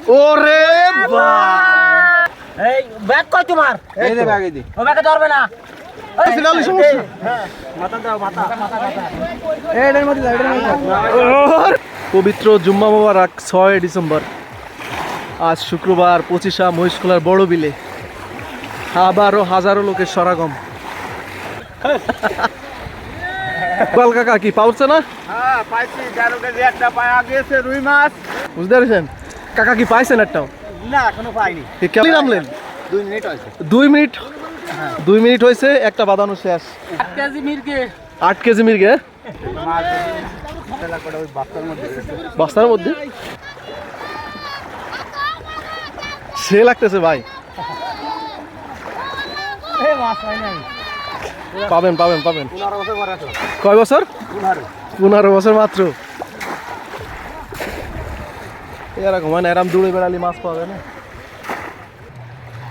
ওরে বাপ, এই ব্যাগ কই তোমার? এই যে ব্যাগে দি, ও ব্যাগে ধরবে না। এই সিলালি সমস্যা, মাথা দাও, মাথা। এটার মধ্যে পবিত্র জুম্মা মোবারক 6 ডিসেম্বর। আজ শুক্রবার 25 মহিষখোলার বড় বিলে আবারও হাজারো লোকের সমাগম। গোপাল কাকা কি পাউছে না? হ্যাঁ পাইছি, 13 কেজি একটা পায়া গেছে রুই মাছ। বুঝতে পেরেছেন কাকা, কি পাইছেন একটাও? না এখনো পাইনি। কেমন নামলেন? 2 মিনিট হয়েছে। 2 মিনিট হয়েছে, একটা বাদানো শেষ। 8 কেজি মির্গে। 8 কেজি মির্গে মাছ তেলা করে ওই বাক্সের মধ্যে গেছে। বস্তার মধ্যে সে লাগতেছে ভাই। এই মাছ পাই নাই। পাবেন পাবেন পাবেন। 15 বছর পরে তো। কয় বছর? 15 বছর মাত্র। এরকম হয় না, এরকম দূরে বেড়ালি মাছ পাওয়া যায় না।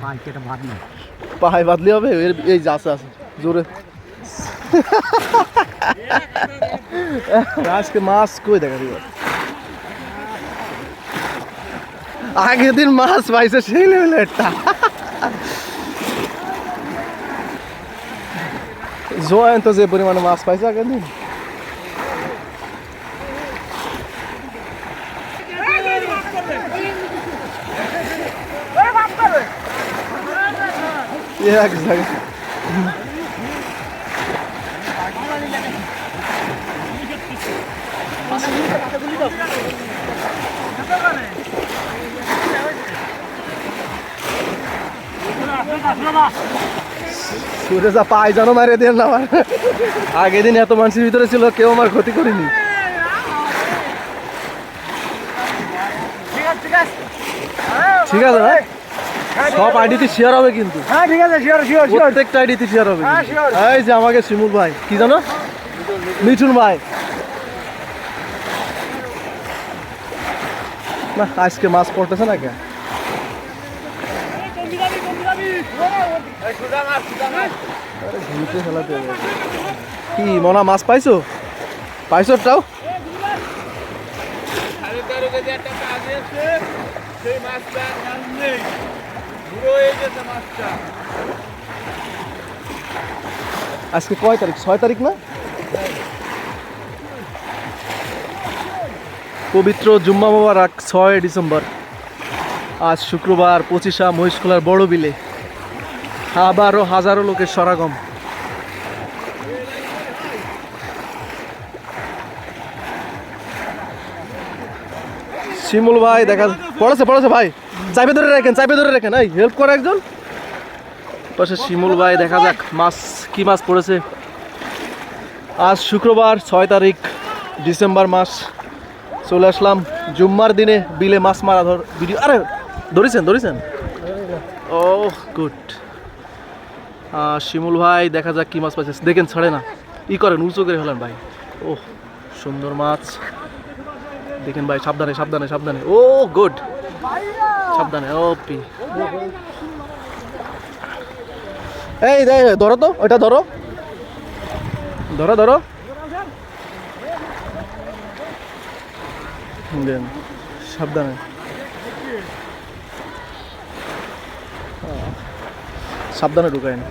পাঁচ কেটা ভাত নেই। পাহাই বাদলি হবে, এই যে আছে আছে জোরে। আজকে মাছ কই দেখা দিবে? আগের দিন মাছ পাইছে সেই লেভেলের একটা। জয়ন্ত যে পরিমাণে মাছ পাইছে আগের দিন, এক জায়গায় সুরে যা পাই জানো মারিয়ে দিয়ে না আমার। আগের দিন এত মানুষের ভিতরে ছিল, কেউ আমার ক্ষতি করেনি। ঠিক আছে না, সব আইডিতে শেয়ার হবে কিন্তু। হ্যাঁ ঠিক আছে, শিওর শিওর শিওর। প্রত্যেকটা আইডিতে শেয়ার হবে। হ্যাঁ, sure. এই যে আমাকে শিমুল ভাই, কি জানো, মিঠুন ভাই। না আজকে মাছ পড়তেছে না কে? আরে ঘুরতে খেলাতে হবে। কি মনা মাছ পাইছো? পাইছো টাও? আজকে কয় তারিখ? 6 তারিখ না? পবিত্র জুম্মা মোবারক 6 ডিসেম্বর। আজ শুক্রবার 25 মহিষখোলার বড় বিলে আবারও হাজারো লোকের সমাগম। শিমুল ভাই দেখা পড়েছে ভাই, চাপে ধরে রাখেন, এই হেল্প করে একজন পাশে। শিমুল ভাই দেখা যাক মাছ কি মাছ পড়েছে। আজ শুক্রবার 6 তারিখ ডিসেম্বর মাস, চলে আসলাম জুম্মার দিনে বিলে মাছ মারা ভিডিও। আরে ধরেছেন ও গুড। শিমুল ভাই দেখা যাক কি মাছ পাইছে, দেখেন ছাড়ে না, ই করেন উঁচু করে ফেলেন ভাই। ও সুন্দর মাছ, দেখেন ভাই, সাবধানে। ও গুড, সাবধানে। ওপি এই ধরো তো, ওইটা ধরো দেন, সাবধানে ঢুকায় না।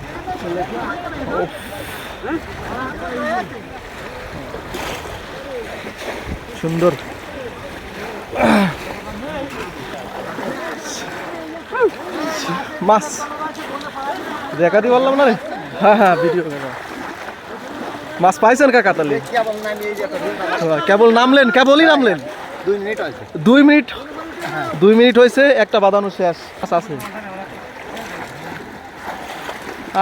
সুন্দর মাছ দেখাতে পারলাম না রে। হ্যাঁ ভিডিও মাছ পাইছেন কাকা? তাহলে কেবলই নামলেন। 2 মিনিট হয়েছে। 2 মিনিট হয়েছে, একটা বাদানো শেষ আছে।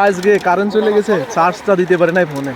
আজকে কারেন্ট চলে গেছে, চার্জটা দিতে পারে নাই ফোনে।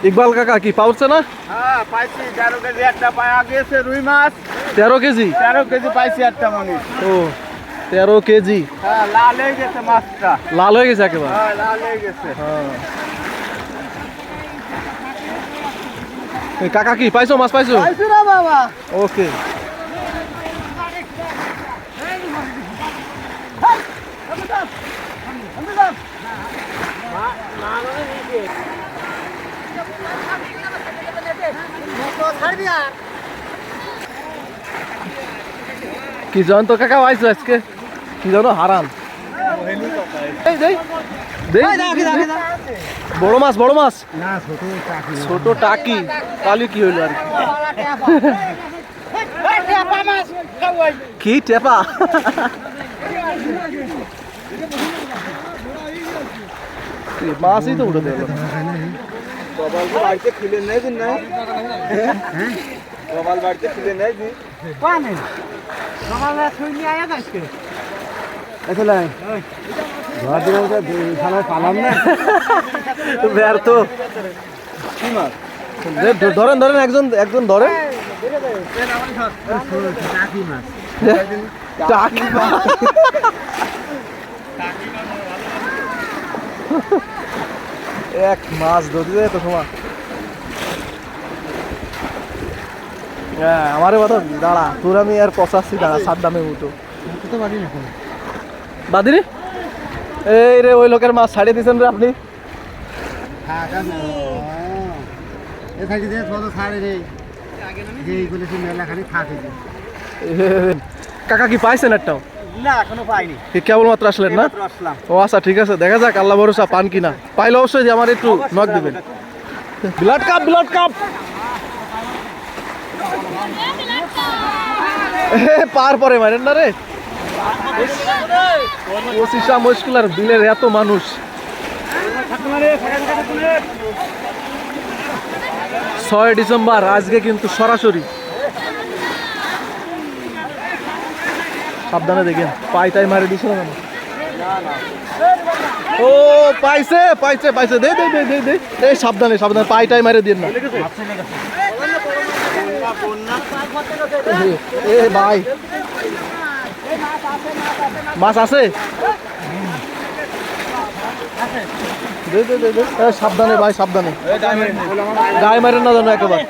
ইকবাল কাকা কি পাউছে না? হ্যাঁ পাইছি, 13 কেজি একটা পায়া গেছে রুই মাছ। 13 কেজি? 13 কেজি পাইছি একটা মনি। ও 13 কেজি হ্যাঁ লাল হয়ে গেছে মাছটা। লাল হয়ে গেছে একেবারে। হ্যাঁ লাল হয়ে গেছে। হ্যাঁ। এই কাকা কি পাইছো, মাছ পাইছো? পাইছি না বাবা। ওকে। কি জয়ন্ত কাকা পাইছো আজকে? কি জানো হারান। এই দেই দেই বড় মাছ, বড় মাছ না ছোট টাকি। ছোট টাকি কালি কি হইলো আর কি টেপা মাছই তো উঠে দেবে কপাল বাড়িতে খুলে নেই দিন না। হ্যাঁ কপাল বাড়িতে খুলে নেই দিন। পানি কপালে শুইনি আয়া যাচ্ছে। আসলে ঘর দিনে খানা পালাম না। ব্যর্থ। কি মাছ? ধরেন ধরেন একজন একজন ধরেন। টাকি মাছ। টাকি মাছ। এক মাছ ধরতে যায় তো সময়। হ্যাঁ আমারে কথা দাঁড়া, তোর আমি আর পচাচ্ছি, দাঁড়া সাদ্দামের মতো তো বাড়ি না বাদিনি। এই রে ওই লোকের মাছ ছাড়িয়ে দিয়েছেন রে আপনি। এ থাকি যে কত ছাড়ে রে যে এইগুলো সে মেলাখানি থাকে যে। কাকা কি পাইছেন একটাও? না এখনো পাইনি। কেবলমাত্র আসলেন না? আসলাম। ও আচ্ছা ঠিক আছে, দেখা যাক, আল্লাহ ভরসা পান কিনা। পাইলে অবশ্যই যে আমার একটু নক দিবেন। Blood cup, blood cup. পার পরে মারেন না রে। পঁচিশা মুশকিল আর বিলের এত মানুষ। 6 ডিসেম্বর আজকে কিন্তু সরাসরি। সাবধানে দেখেন, পাইটাই মারি দিছে না কেন? ও পাইছে পাইছে পাইছে, দে দে দে দে দে, এই সাবধানে সাবধানে, পাইটাই মারি দিন না। এ ভাই মাছ আছে? দে দে দে দে, সাবধানে ভাই সাবধানে, গায়ে মারেন না জানো একেবারে।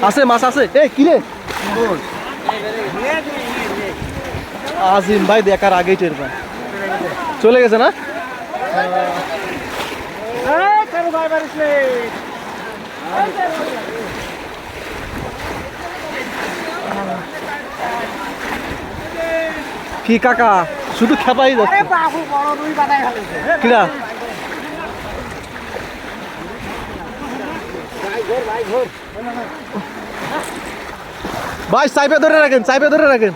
আছে মাছ আছে। এই কিরে আজিম ভাই দেখার আগেই টের পায় চলে গেছে না। কি কাকা শুধু খেপাই যাচ্ছে। কিরা ভাই চাইপে ধরে রাখেন, চাইপে ধরে রাখেন।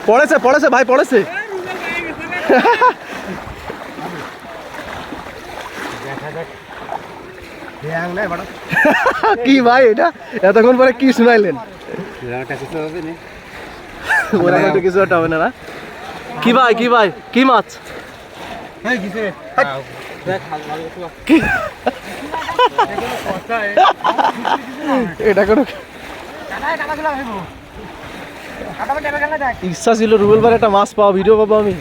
পড়েছে পড়েছে ভাই পড়েছে। কি ভাই এটা এতক্ষণ পরে কি শুনাইলেন? ওরা হয়তো কিছু একটা হবে না না। কি ভাই কি ভাই কি মাছ? এটা কোনো ইচ্ছা ছিল রুবেল ভাই একটা মাছ পাওয়া, ভিডিও পাবো আমি।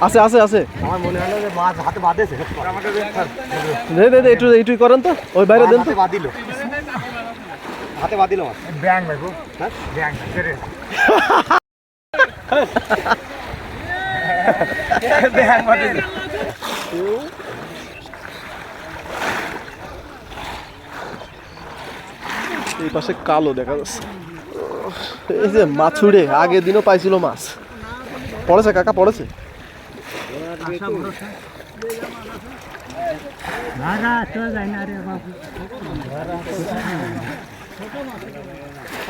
আছে আছে আছে, আমার মনে হলো যে মাছ হাতে বাঁধেছে। দে দে দে একটু এইটুই করেন তো, ওই বাইরে দেন তো। বাঁধিল হাতে বাঁধিল মাছ। ব্যাং ভাই গো, হ্যাঁ ব্যাং ছেড়ে ব্যাং বাঁধিল। এই পাশে কালো দেখা যাচ্ছে। এই যে মাছুড়ে আগের দিনও পাইছিল মাছ। পড়েছে কাকা পড়েছে।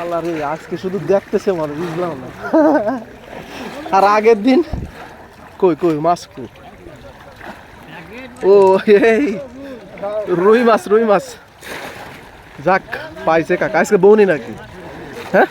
আল্লাহ রে, আজকে শুধু দেখতেছে মানুষ, বুঝলাম না। আর আগের দিন কই কই মাছ কই? ও এই রুই মাছ, রুই মাছ। যাক পাইছে কাকা। আজকে বউনি নাকি? হ্যাঁ